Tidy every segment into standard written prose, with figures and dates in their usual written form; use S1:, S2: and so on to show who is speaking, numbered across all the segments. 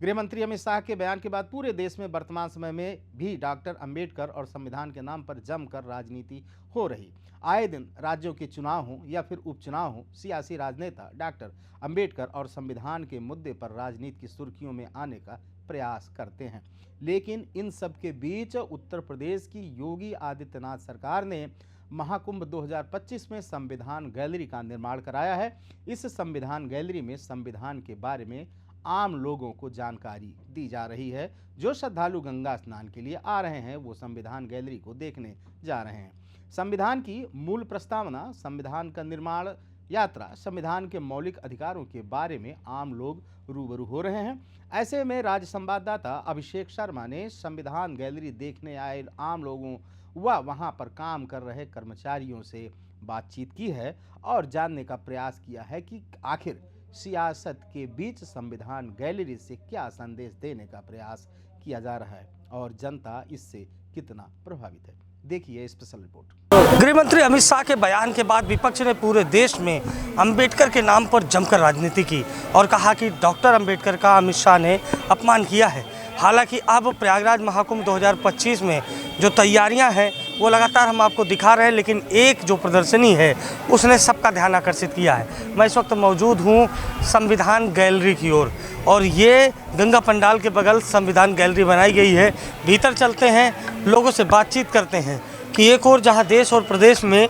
S1: गृह मंत्री अमित शाह के बयान के बाद पूरे देश में वर्तमान समय में भी डॉक्टर अंबेडकर और संविधान के नाम पर जमकर राजनीति हो रही। आए दिन राज्यों के चुनाव हों या फिर उपचुनाव हों, सियासी राजनेता डॉक्टर अंबेडकर और संविधान के मुद्दे पर राजनीति की सुर्खियों में आने का प्रयास करते हैं। लेकिन इन सब के बीच उत्तर प्रदेश की योगी आदित्यनाथ सरकार ने महाकुंभ 2025 में संविधान गैलरी का निर्माण कराया है। इस संविधान गैलरी में संविधान के बारे में आम लोगों को जानकारी दी जा रही है। जो श्रद्धालु गंगा स्नान के लिए आ रहे हैं वो संविधान गैलरी को देखने जा रहे हैं। संविधान की मूल प्रस्तावना, संविधान का निर्माण यात्रा, संविधान के मौलिक अधिकारों के बारे में आम लोग रूबरू हो रहे हैं। ऐसे में राज्य संवाददाता अभिषेक शर्मा ने संविधान गैलरी देखने आए आम लोगों व वहां पर काम कर रहे कर्मचारियों से बातचीत की है और जानने का प्रयास किया है कि आखिर सियासत के बीच संविधान गैलरी से क्या संदेश देने का प्रयास किया जा रहा है और जनता इससे कितना प्रभावित है। देखिए स्पेशल रिपोर्ट।
S2: गृह मंत्री अमित शाह के बयान के बाद विपक्ष ने पूरे देश में अंबेडकर के नाम पर जमकर राजनीति की और कहा कि डॉक्टर अंबेडकर का अमित शाह ने अपमान किया है। हालांकि अब प्रयागराज महाकुंभ 2025 में जो तैयारियां हैं वो लगातार हम आपको दिखा रहे हैं, लेकिन एक जो प्रदर्शनी है उसने सबका ध्यान आकर्षित किया है। मैं इस वक्त मौजूद हूँ संविधान गैलरी की ओर और ये गंगा पंडाल के बगल संविधान गैलरी बनाई गई है। भीतर चलते हैं, लोगों से बातचीत करते हैं कि एक और जहाँ देश और प्रदेश में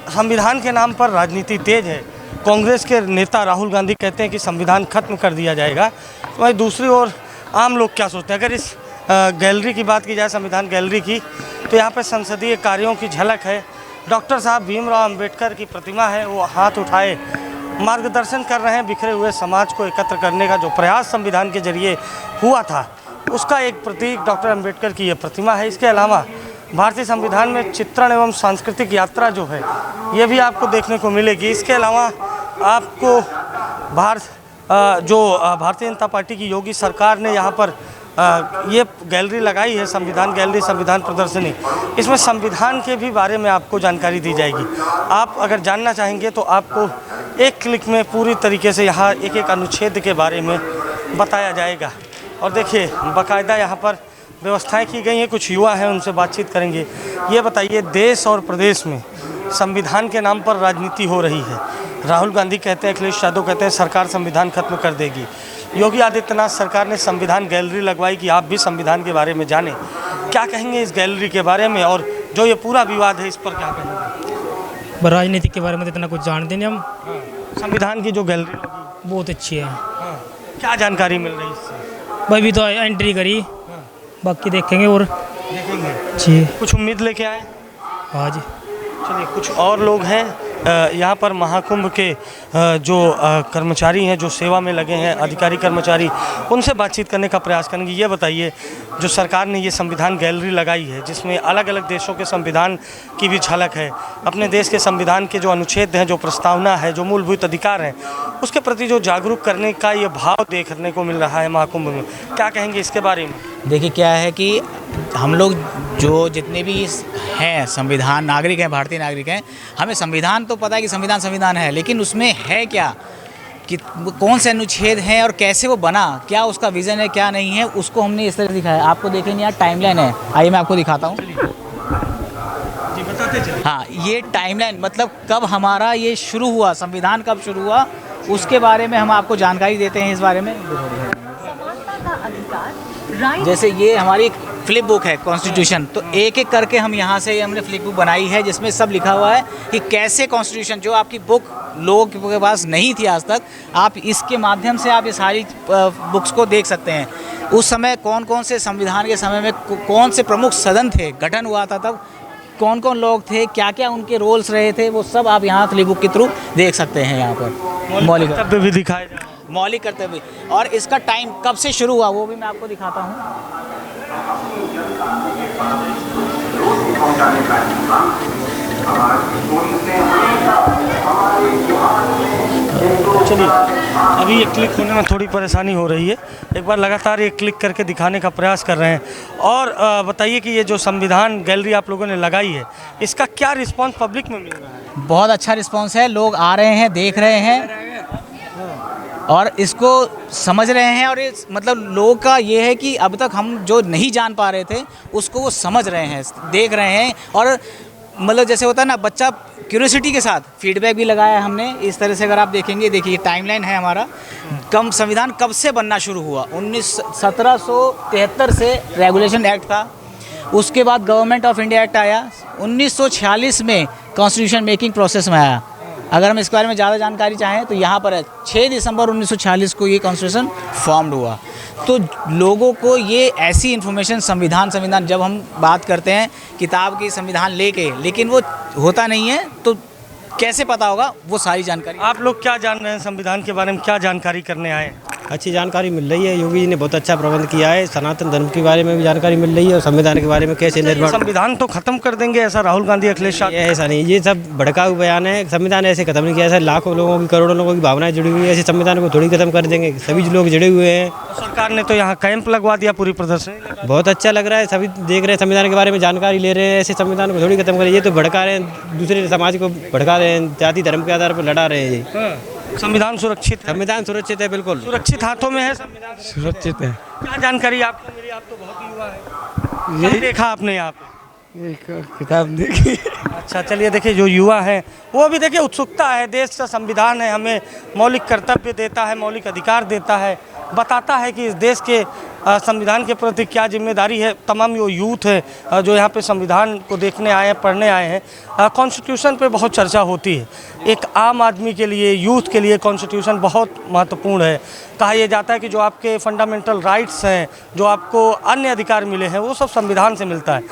S2: संविधान के नाम पर राजनीति तेज है, कांग्रेस के नेता राहुल गांधी कहते हैं कि संविधान खत्म कर दिया जाएगा, वहीं दूसरी ओर आम लोग क्या सोचते हैं। अगर इस गैलरी की बात की जाए, संविधान गैलरी की, तो यहाँ पे संसदीय कार्यों की झलक है। डॉक्टर साहब भीमराव अंबेडकर की प्रतिमा है, वो हाथ उठाए मार्गदर्शन कर रहे हैं। बिखरे हुए समाज को एकत्र करने का जो प्रयास संविधान के जरिए हुआ था उसका एक प्रतीक डॉक्टर अंबेडकर की ये प्रतिमा है। इसके अलावा भारतीय संविधान में चित्रण एवं सांस्कृतिक यात्रा जो है ये भी आपको देखने को मिलेगी। इसके अलावा आपको भारतीय जनता पार्टी की योगी सरकार ने यहाँ पर ये गैलरी लगाई है, संविधान गैलरी, संविधान प्रदर्शनी। इसमें संविधान के भी बारे में आपको जानकारी दी जाएगी। आप अगर जानना चाहेंगे तो आपको एक क्लिक में पूरी तरीके से यहाँ एक एक अनुच्छेद के बारे में बताया जाएगा। और देखिए बाकायदा यहाँ पर व्यवस्थाएं की गई हैं। कुछ युवा हैं, उनसे बातचीत करेंगे। ये बताइए, देश और प्रदेश में संविधान के नाम पर राजनीति हो रही है। राहुल गांधी कहते हैं, अखिलेश यादव कहते हैं सरकार संविधान खत्म कर देगी। योगी आदित्यनाथ सरकार ने संविधान गैलरी लगवाई कि आप भी संविधान के बारे में जानें। क्या कहेंगे इस गैलरी के बारे में और जो ये पूरा विवाद है इस पर क्या कहेंगे?
S3: राजनीति के बारे में तो इतना कुछ जानते नहीं हम।
S2: संविधान की जो गैलरी लगी
S3: बहुत अच्छी है।
S2: क्या जानकारी मिल रही है इससे?
S3: भाई भी तो एंट्री करी, बाकी देखेंगे और
S2: देखेंगे
S3: जी।
S2: कुछ उम्मीद लेके आए?
S3: हाँ जी।
S2: चलिए, कुछ और लोग हैं यहाँ पर महाकुंभ के जो कर्मचारी हैं, जो सेवा में लगे हैं, अधिकारी कर्मचारी, उनसे बातचीत करने का प्रयास करेंगे। ये बताइए, जो सरकार ने ये संविधान गैलरी लगाई है जिसमें अलग अलग देशों के संविधान की भी झलक है, अपने देश के संविधान के जो अनुच्छेद हैं, जो प्रस्तावना है, जो मूलभूत अधिकार हैं, उसके प्रति जो जागरूक करने का ये भाव देखने को मिल रहा है महाकुंभ में, क्या कहेंगे इसके बारे में?
S4: देखिए, क्या है कि हम लोग जो जितने भी हैं संविधान नागरिक हैं, भारतीय नागरिक हैं, हमें संविधान तो पता है कि संविधान संविधान है, लेकिन उसमें है क्या, कि कौन से अनुच्छेद हैं और कैसे वो बना, क्या उसका विज़न है, क्या नहीं है, उसको हमने इस तरह दिखाया। आपको देखेंगे यहाँ टाइमलाइन है, आइए मैं आपको दिखाता हूँ।
S2: जी बताते चलिए।
S4: हाँ, ये टाइमलाइन मतलब कब हमारा ये शुरू हुआ, संविधान कब शुरू हुआ, उसके बारे में हम आपको जानकारी देते हैं। इस बारे में जैसे ये हमारी फ्लिप बुक है कॉन्स्टिट्यूशन, तो एक एक करके हम यहाँ से हमने फ्लिप बुक बनाई है जिसमें सब लिखा हुआ है कि कैसे कॉन्स्टिट्यूशन, जो आपकी बुक लोगों के पास नहीं थी आज तक, आप इसके माध्यम से आप ये सारी बुक्स को देख सकते हैं। उस समय कौन कौन से संविधान के समय में कौन से प्रमुख सदन थे, गठन हुआ था तब कौन कौन लोग थे, क्या क्या उनके रोल्स रहे थे, वो सब आप यहाँ फ्लिप बुक के थ्रू देख सकते हैं। यहाँ पर
S2: मौलिक कर्तव्य भी दिखाए जाए,
S4: मौलिक कर्तव्य, और इसका टाइम कब से शुरू हुआ वो भी मैं आपको दिखाता हूँ।
S2: चलिए, अभी ये क्लिक होने में थोड़ी परेशानी हो रही है, एक बार लगातार ये क्लिक करके दिखाने का प्रयास कर रहे हैं। और बताइए कि ये जो संविधान गैलरी आप लोगों ने लगाई है, इसका क्या रिस्पांस पब्लिक में मिल रहा है?
S4: बहुत अच्छा रिस्पांस है, लोग आ रहे हैं, देख रहे हैं। और इसको समझ रहे हैं। और मतलब लोगों का ये है कि अब तक हम जो नहीं जान पा रहे थे उसको वो समझ रहे हैं, देख रहे हैं। और मतलब जैसे होता है ना, बच्चा क्यूरियोसिटी के साथ फीडबैक भी लगाया है हमने। इस तरह से अगर आप देखेंगे, देखिए टाइमलाइन है हमारा, संविधान कब से बनना शुरू हुआ। 1773 से रेगुलेशन एक्ट था, उसके बाद गवर्नमेंट ऑफ इंडिया एक्ट आया, 1946 में कॉन्स्टिट्यूशन मेकिंग प्रोसेस में आया। अगर हम इस बारे में ज़्यादा जानकारी चाहें तो यहाँ पर है 6 दिसंबर 1946 को ये कॉन्स्टिट्यूशन फॉर्म्ड हुआ। तो लोगों को ये ऐसी इन्फॉर्मेशन, संविधान जब हम बात करते हैं किताब की संविधान लेके, लेकिन वो होता नहीं है, तो कैसे पता होगा वो सारी जानकारी।
S2: आप लोग क्या जान रहे हैं संविधान के बारे में, क्या जानकारी करने आए हैं?
S5: अच्छी जानकारी मिल रही है। योगी जी ने बहुत अच्छा प्रबंध किया है। सनातन धर्म के बारे में भी जानकारी मिल रही है और संविधान के बारे में कैसे निर्माण।
S2: संविधान तो खत्म कर देंगे ऐसा राहुल गांधी, अखिलेश यादव।
S5: ऐसा नहीं, ये सब भड़काऊ बयान है। संविधान ऐसे खत्म नहीं किया। ऐसे लाखों लोगों की, करोड़ों लोगों की भावनाएं जुड़ी हुई है। ऐसे संविधान को थोड़ी खत्म कर देंगे। सभी लोग जुड़े हुए हैं।
S2: सरकार ने तो यहाँ कैंप लगवा दिया, पूरी प्रदर्शनी।
S5: बहुत अच्छा लग रहा है। सभी देख रहे हैं, संविधान के बारे में जानकारी ले रहे हैं। ऐसे संविधान को थोड़ी खत्म करें। ये तो भड़का रहे हैं, दूसरे समाज को भड़का रहे हैं, जाति धर्म के आधार पर लड़ा रहे हैं। ये
S2: संविधान सुरक्षित है?
S5: संविधान सुरक्षित है, बिल्कुल
S2: सुरक्षित हाथों में है संविधान,
S6: सुरक्षित है।
S2: क्या जानकारी आपको मिली? आप तो बहुत युवा है, यही देखा आपने यहाँ पे?
S6: किताब देखी।
S2: अच्छा, चलिए देखिए, जो युवा हैं वो भी देखिए, उत्सुकता है। देश का संविधान है, हमें मौलिक कर्तव्य देता है, मौलिक अधिकार देता है, बताता है कि इस देश के संविधान के प्रति क्या जिम्मेदारी है। तमाम जो यूथ है जो यहाँ पे संविधान को देखने आए हैं, पढ़ने आए हैं। कॉन्स्टिट्यूशन पे बहुत चर्चा होती है। एक आम आदमी के लिए, यूथ के लिए कॉन्स्टिट्यूशन बहुत महत्वपूर्ण है। कहा यह जाता है कि जो आपके फंडामेंटल राइट्स हैं, जो आपको अन्य अधिकार मिले हैं, वो सब संविधान से मिलता है।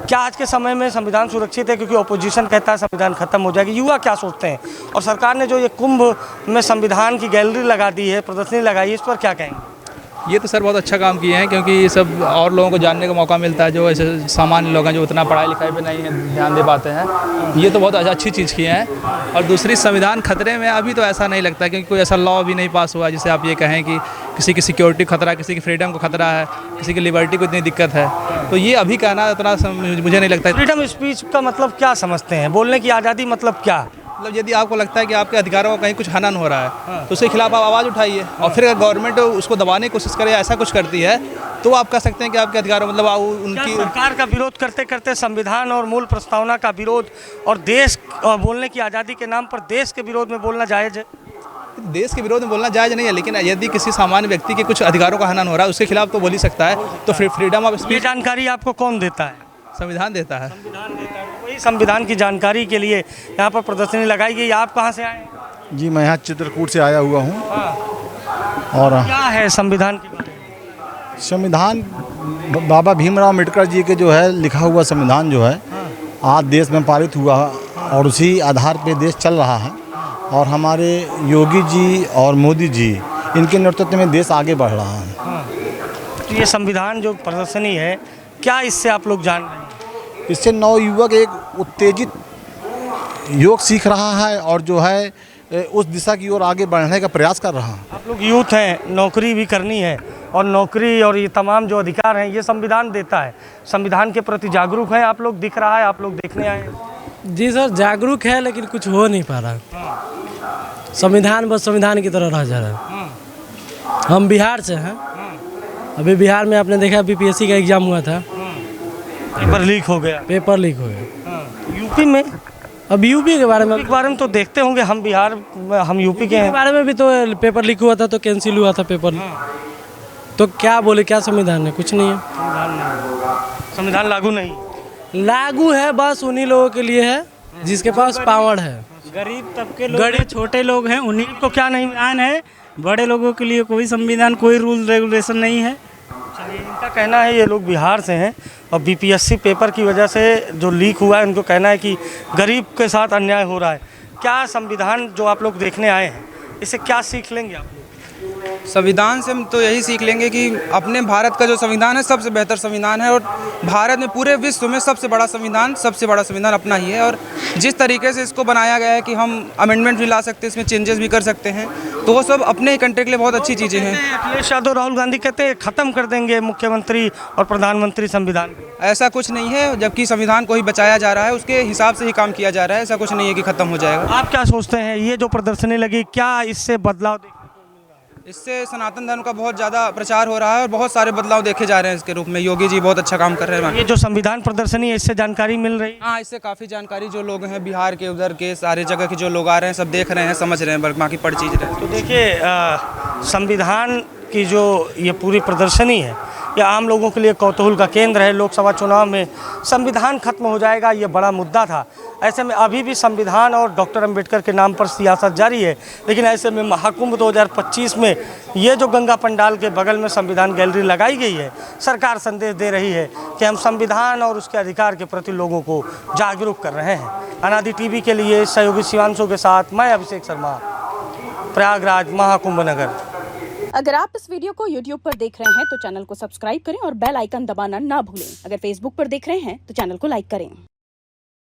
S2: क्या आज के समय में संविधान सुरक्षित है? क्योंकि अपोजिशन कहता है संविधान खत्म हो जाएगी। युवा क्या सोचते हैं? और सरकार ने जो ये कुंभ में संविधान की गैलरी लगा दी है, प्रदर्शनी लगाई है, इस पर क्या कहेंगे?
S7: ये तो सर बहुत अच्छा काम किए हैं, क्योंकि ये सब और लोगों को जानने का मौका मिलता है, जो ऐसे सामान्य लोग हैं जो उतना पढ़ाई लिखाई पे नहीं ध्यान दे पाते हैं। ये तो बहुत अच्छी चीज़ की है। और दूसरी, संविधान खतरे में अभी तो ऐसा नहीं लगता, क्योंकि कोई ऐसा लॉ भी नहीं पास हुआ जिसे आप ये कहें कि किसी की सिक्योरिटी खतरा, किसी की फ्रीडम को खतरा है, किसी की लिबर्टी को इतनी दिक्कत है। तो ये अभी कहना इतना मुझे नहीं लगता।
S2: फ्रीडम स्पीच का मतलब क्या समझते हैं? बोलने की आज़ादी मतलब क्या?
S7: मतलब यदि आपको लगता है कि आपके अधिकारों का कहीं कुछ हनन हो रहा है, तो उसके खिलाफ आप आवाज़ उठाइए। और फिर अगर गवर्नमेंट उसको दबाने की कोशिश करे, ऐसा कुछ करती है, तो आप कह सकते हैं कि आपके अधिकारों मतलब उनकी
S2: सरकार का विरोध करते करते संविधान और मूल प्रस्तावना का विरोध और देश बोलने की आज़ादी के नाम पर देश के विरोध में बोलना जायज़ है?
S7: देश के विरोध में बोलना जायज़ नहीं है, लेकिन यदि किसी सामान्य व्यक्ति के कुछ अधिकारों का हनन हो रहा है, उसके खिलाफ तो बोल ही सकता है। तो फ्रीडम ऑफ
S2: ये
S7: स्पीच
S2: जानकारी आपको कौन देता है?
S7: संविधान देता है।
S2: वही संविधान की जानकारी के लिए यहाँ पर प्रदर्शनी लगाई गई। आप कहाँ से आए हैं?
S8: जी, मैं यहाँ चित्रकूट से आया हुआ हूँ। और
S2: क्या है संविधान के बारे में?
S8: संविधान बाबा भीमराव अम्बेडकर जी के जो है लिखा हुआ संविधान जो है आज देश में पारित हुआ और उसी आधार पे देश चल रहा है। और हमारे योगी जी और मोदी जी, इनके नेतृत्व में देश आगे बढ़ रहा है।
S2: तो ये संविधान जो प्रदर्शनी है, क्या इससे आप लोग जान रहे हैं?
S8: इससे नवयुवक एक उत्तेजित योग सीख रहा है और जो है उस दिशा की ओर आगे बढ़ने का प्रयास कर रहा है।
S2: आप लोग यूथ हैं, नौकरी भी करनी है, और नौकरी और ये तमाम जो अधिकार हैं ये संविधान देता है। संविधान के प्रति जागरूक हैं आप लोग, दिख रहा है, आप लोग देखने आए हैं।
S6: जी सर, जागरूक है, लेकिन कुछ हो नहीं पा रहा। संविधान बस संविधान की तरह रह जा रहा है। हम बिहार से हैं। अभी बिहार में आपने देखा बीपीएससी का एग्ज़ाम हुआ था,
S2: पेपर लीक हो गया।
S6: पेपर लीक हो गया।
S2: यूपी में,
S6: अब यूपी के बारे में
S2: तो देखते होंगे। हम बिहार, हम यूपी के
S6: के
S2: हैं।
S6: बारे में भी तो पेपर लीक हुआ था, तो कैंसिल हुआ था पेपर। तो क्या बोले, क्या संविधान है? कुछ नहीं है।
S2: संविधान लागू नहीं,
S6: लागू है बस उन्हीं लोगों के लिए है जिसके पास पावर है।
S3: गरीब तबके लोग, छोटे लोग हैं, उन्हीं को क्या नहीं संविधान है। बड़े लोगों के लिए कोई संविधान, कोई रूल रेगुलेशन नहीं है।
S2: इनका कहना है, ये लोग बिहार से हैं और बीपीएससी पेपर की वजह से जो लीक हुआ है, उनको कहना है कि गरीब के साथ अन्याय हो रहा है। क्या संविधान जो आप लोग देखने आए हैं, इससे क्या सीख लेंगे आप लोग?
S9: संविधान से हम तो यही सीख लेंगे कि अपने भारत का जो संविधान है सबसे बेहतर संविधान है। और भारत में, पूरे विश्व में सबसे बड़ा संविधान अपना ही है। और जिस तरीके से इसको बनाया गया है कि हम अमेंडमेंट भी ला सकते हैं, इसमें चेंजेस भी कर सकते हैं, तो वो सब अपने ही कंट्री के लिए बहुत अच्छी चीज़ें हैं।
S2: अखिलेश यादव, राहुल गांधी कहते हैं ख़त्म कर देंगे मुख्यमंत्री और प्रधानमंत्री संविधान।
S9: ऐसा कुछ नहीं है, जबकि संविधान को ही बचाया जा रहा है, उसके हिसाब से ही काम किया जा रहा है। ऐसा कुछ नहीं है कि ख़त्म हो जाएगा।
S2: आप क्या सोचते हैं, ये जो प्रदर्शनी लगी, क्या इससे बदलाव देखने को मिल रहा है?
S9: इससे सनातन धर्म का बहुत ज़्यादा प्रचार हो रहा है और बहुत सारे बदलाव देखे जा रहे हैं इसके रूप में। योगी जी बहुत अच्छा काम कर रहे हैं।
S2: ये जो संविधान प्रदर्शनी है इससे जानकारी मिल रही है?
S9: हाँ, इससे काफ़ी जानकारी, जो लोग हैं बिहार के, उधर के, सारे जगह के जो लोग आ रहे हैं सब देख रहे हैं, समझ रहे हैं, बाकी पढ़ चीज़ रहे हैं।
S2: तो देखिए संविधान की जो ये पूरी प्रदर्शनी है ये आम लोगों के लिए कौतूहल का केंद्र है। लोकसभा चुनाव में संविधान खत्म हो जाएगा, ये बड़ा मुद्दा था। ऐसे में अभी भी संविधान और डॉक्टर अंबेडकर के नाम पर सियासत जारी है। लेकिन ऐसे में महाकुंभ 2025 में ये जो गंगा पंडाल के बगल में संविधान गैलरी लगाई गई है, सरकार संदेश दे रही है कि हम संविधान और उसके अधिकार के प्रति लोगों को जागरूक कर रहे हैं। अनादि टीवी के लिए सहयोगी शिवांशु के साथ मैं अभिषेक शर्मा, प्रयागराज महाकुंभ नगर।
S10: अगर आप इस वीडियो को YouTube पर देख रहे हैं तो चैनल को सब्सक्राइब करें और बेल आइकन दबाना ना भूलें। अगर Facebook पर देख रहे हैं तो चैनल को लाइक करें।